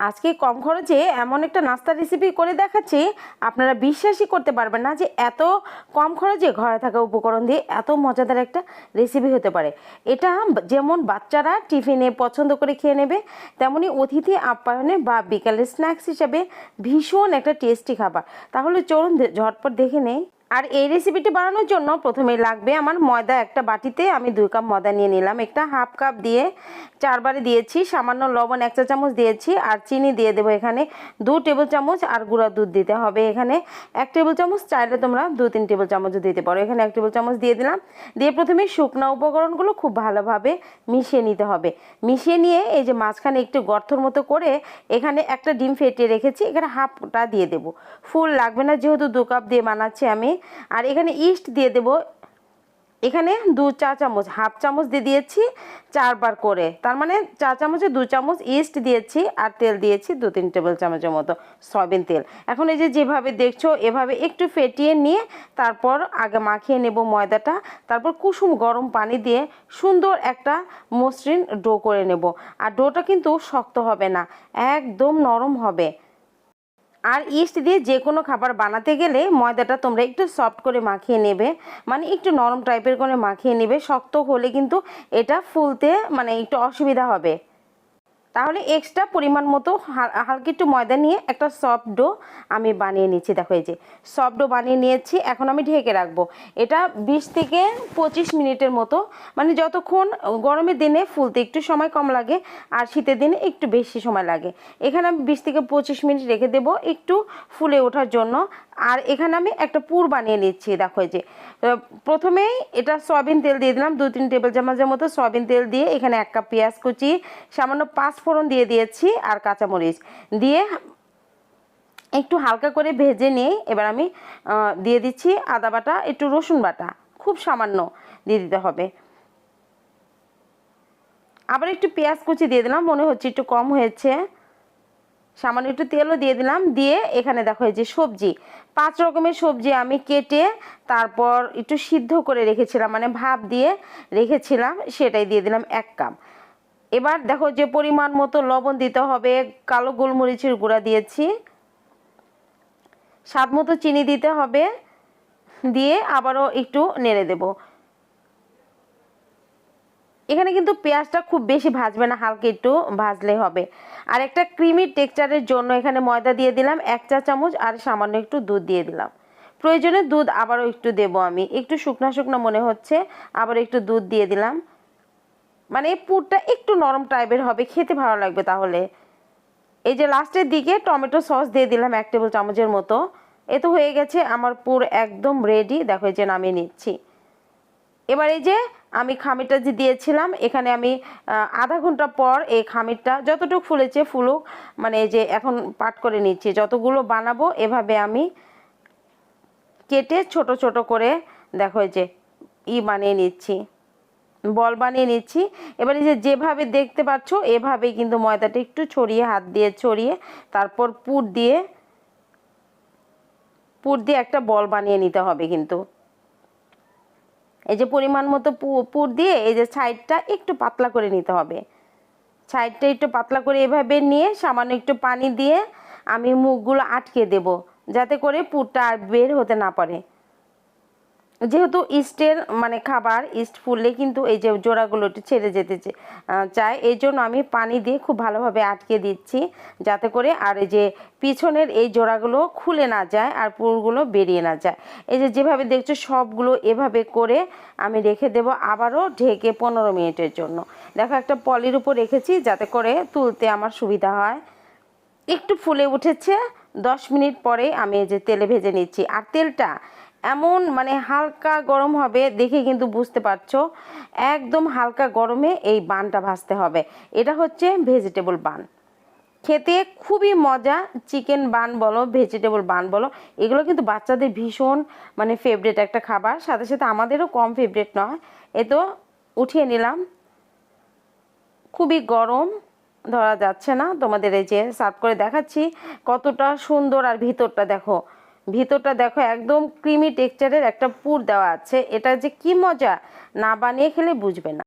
আজকে কম খরচে এমন একটা নাস্তার রেসিপি করে দেখাচ্ছি, আপনারা বিশ্বাসই করতে পারবেন না যে এত কম খরচে ঘরে থাকা উপকরণ দিয়ে এত মজাদার একটা রেসিপি হতে পারে। এটা যেমন বাচ্চারা টিফিনে পছন্দ করে খেয়ে নেবে, তেমনি অতিথি আপ্যায়নে বা বিকালের স্ন্যাক্স হিসেবে ভীষণ একটা টেস্টি খাবার। তাহলে চলুন ঝটপট দেখে নেই। আর এই রেসিপিটি বানানোর জন্য প্রথমে লাগবে আমার ময়দা। একটা বাটিতে আমি 2 কাপ ময়দা নিয়ে নিলাম। একটা হাফ কাপ দিয়ে 4 বারে দিয়েছি, সামান্য লবণ 1 চা চামচ দিয়েছি, আর চিনি দিয়ে দেবো এখানে 2 টেবিল চামচ, আর গুঁড়া দুধ দিতে হবে এখানে 1 টেবিল চামচ, চাইলে তোমরা 2-3 টেবিল চামচও দিতে পারো। এখানে 1 টেবিল চামচ দিয়ে দিলাম। দিয়ে প্রথমে শুকনো উপকরণগুলো খুব ভালোভাবে মিশিয়ে নিতে হবে। মিশিয়ে নিয়ে এই যে মাঝখানে একটু গর্তর মতো করে এখানে একটা ডিম ফেটিয়ে রেখেছি, এখানে হাফটা দিয়ে দেবো। ফুল লাগবে না যেহেতু 2 কাপ দিয়ে বানাচ্ছি আমি। আর এখানে ইস্ট দিয়ে দেব, এখানে 2 চা চামচ, হাফ চামচ দিয়ে দিয়েছি 4 বার করে, তার মানে 4 চামচে 2 চামচ ইস্ট দিয়েছি। আর তেল দিয়েছি 2-3 টেবিল চামচের মতো সয়াবিন তেল। এখন এই যে যেভাবে দেখছো এভাবে একটু ফেটিয়ে নিয়ে তারপর আগে মাখিয়ে নেব ময়দাটা, তারপর কুসুম গরম পানি দিয়ে সুন্দর একটা মসৃণ ডো করে নেব। আর ডোটা কিন্তু শক্ত হবে না, একদম নরম হবে। আর ইস্ট দিয়ে যে কোনো খাবার বানাতে গেলে ময়দাটা তোমরা একটু সফট করে মাখিয়ে নেবে, মানে একটু নরম টাইপের করে মাখিয়ে নেবে। শক্ত হলে কিন্তু এটা ফুলতে মানে একটু অসুবিধা হবে। তাহলে এক্সট্রা পরিমাণ মতো হালকা একটু ময়দা নিয়ে একটা সফট ডো আমি বানিয়ে নিচ্ছি। দেখো এই যে সফট ডো বানিয়ে নিয়েছি। এখন আমি ঢেকে রাখবো এটা 20 থেকে 25 মিনিটের মতো, মানে যতক্ষণ গরমের দিনে ফুলতে একটু সময় কম লাগে আর শীতের দিনে একটু বেশি সময় লাগে। এখানে আমি 20 থেকে 25 মিনিট রেখে দেবো একটু ফুলে ওঠার জন্য। আর এখানে আমি একটা পুর বানিয়ে নিচ্ছি। দেখো এই যে প্রথমেই এটা সয়াবিন তেল দিয়ে দিলাম, 2-3 টেবিল চামচের মতো সয়াবিন তেল দিয়ে এখানে 1 কাপ পেঁয়াজ কুচি, সামান্য 5 ফোড়ন দিয়ে দিয়েছি, আর কাঁচামরিচ দিয়ে একটু হালকা করে ভেজে নিয়ে এবার আমি দিয়ে দিচ্ছি আদা বাটা, একটু রসুন বাটা খুব সামান্য দিয়ে দিতে হবে। আবার একটু পেঁয়াজ কুচি দিয়ে দিলাম, মনে হচ্ছে একটু কম হয়েছে। সামান্য একটু তেলও দিয়ে দিলাম। দিয়ে এখানে দেখো এই যে সবজি, 5 রকমের সবজি আমি কেটে তারপর একটু সিদ্ধ করে রেখেছিলাম, মানে ভাপ দিয়ে রেখেছিলাম, সেটাই দিয়ে দিলাম 1 কাপ। এবার দেখো যে পরিমাণ মতো লবণ দিতে হবে, কালো গোলমরিচের গুঁড়া দিয়েছি, স্বাদ মতো চিনি দিতে হবে, দিয়ে আবারও একটু নেড়ে দেব। এখানে কিন্তু পেঁয়াজটা খুব বেশি ভাজবে না, হালকা একটু ভাজলে হবে। আর একটা ক্রিমি টেক্সচারের জন্য এখানে ময়দা দিয়ে দিলাম 1 চা চামচ, আর সামান্য একটু দুধ দিয়ে দিলাম। প্রয়োজনে দুধ আবারও একটু দেব আমি, একটু শুকনা শুকনা মনে হচ্ছে, আবার একটু দুধ দিয়ে দিলাম। মানে পুরটা একটু নরম টাইপের হবে, খেতে ভালো লাগবে। তাহলে এই যে লাস্টের দিকে টমেটো সস দিয়ে দিলাম 1 টেবিল চামচের মতো। এ তো হয়ে গেছে আমার পুর একদম রেডি। দেখো এই যে নামিয়ে নিচ্ছি। এবার এই যে আমি খামিরটা যে দিয়েছিলাম এখানে আমি আধা ঘন্টা পর এই খামিরটা যতটুকু ফুলেছে ফুলুক, মানে এই যে এখন পাট করে নিচ্ছি। যতগুলো বানাবো এভাবে আমি কেটে ছোট ছোট করে দেখো এই যে বানিয়ে নিচ্ছি, বল বানিয়ে নিচ্ছি। এবার এই যে যেভাবে দেখতে পাচ্ছ এভাবেই কিন্তু ময়দাটা একটু ছড়িয়ে, হাত দিয়ে ছড়িয়ে তারপর পুর দিয়ে একটা বল বানিয়ে নিতে হবে। কিন্তু এই যে পরিমাণ মতো পুর দিয়ে এই যে সাইডটা একটু পাতলা করে নিতে হবে। সাইডটা একটু পাতলা করে এভাবে নিয়ে সামান্য একটু পানি দিয়ে আমি মুখগুলো আটকে দেব, যাতে করে পুরটা আর বের হতে না পারে। যেহেতু ইস্টের মানে খাবার, ইস্ট ফুললে কিন্তু এই যে জোড়াগুলো একটু ছেড়ে যেতে চায়, এই জন্য আমি পানি দিয়ে খুব ভালোভাবে আটকে দিচ্ছি, যাতে করে আর এই যে পিছনের এই জোড়াগুলো খুলে না যায় আর পুরগুলো বেরিয়ে না যায়। এই যে যেভাবে দেখছো সবগুলো এভাবে করে আমি রেখে দেব আবারও ঢেকে 15 মিনিটের জন্য। দেখো একটা পলির উপর রেখেছি যাতে করে তুলতে আমার সুবিধা হয়। একটু ফুলে উঠেছে, 10 মিনিট পরে আমি এই যে তেলে ভেজে নিচ্ছি। আর তেলটা এমন মানে হালকা গরম হবে, দেখে কিন্তু বুঝতে পারছো একদম হালকা গরমে এই বানটা ভাজতে হবে। এটা হচ্ছে ভেজিটেবল বান, খেতে খুবই মজা। চিকেন বান বলো, ভেজিটেবল বান বলো, এগুলো কিন্তু বাচ্চাদের ভীষণ মানে ফেভারিট একটা খাবার, সাথে সাথে আমাদেরও কম ফেভারিট নয়। এ তো উঠিয়ে নিলাম, খুবই গরম, ধরা যাচ্ছে না। তোমাদের এই যে সার্ভ করে দেখাচ্ছি কতটা সুন্দর। আর ভিতরটা দেখো একদম ক্রিমি টেক্সচারের একটা পুর দেওয়া আছে। এটা যে কি মজা, না বানিয়ে খেলে বুঝবে না।